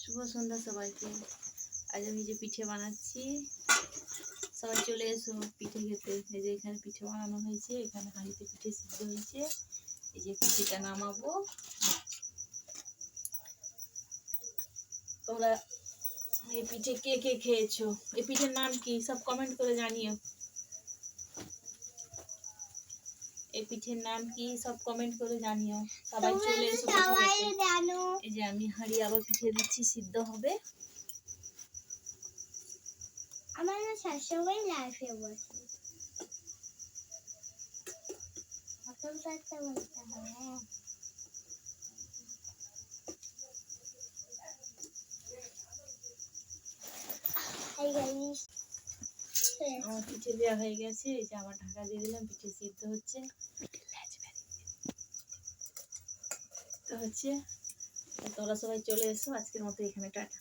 শুভ সন্ধ্যা সবাইকে। আজ আমি যে পিঠে বানাচ্ছি, সবাই চলে এসো পিঠে খেতে। এই যে এখানে পিঠে বানানো হয়েছে, এখানে হাঁড়িতে পিঠে সিদ্ধ হয়েছে। এই যে পিঠেটা নামাবো। তোমরা এই পিঠে কে কে খেয়েছো? এই পিঠের নাম কি সব কমেন্ট করে জানিও। এই পিঠের নাম কি সব কমেন্ট করে জানিও। সবাই চলে এসো পিঠে খেতে। এই যে আমি হাঁড়ি আবার পিঠে দিচ্ছি, সিদ্ধ হবে। আমার না সবসময় লাইফে বসে এখন তো একটা বলতে হবে। আমার পিঠে দেওয়া হয়ে গেছে। এই যে আবার ঢাকা দিয়ে দিলাম, পিঠে সিদ্ধ হচ্ছে। তো হচ্ছে তোরা সবাই চলে এসো। আজকের মতো এখানে টাটা।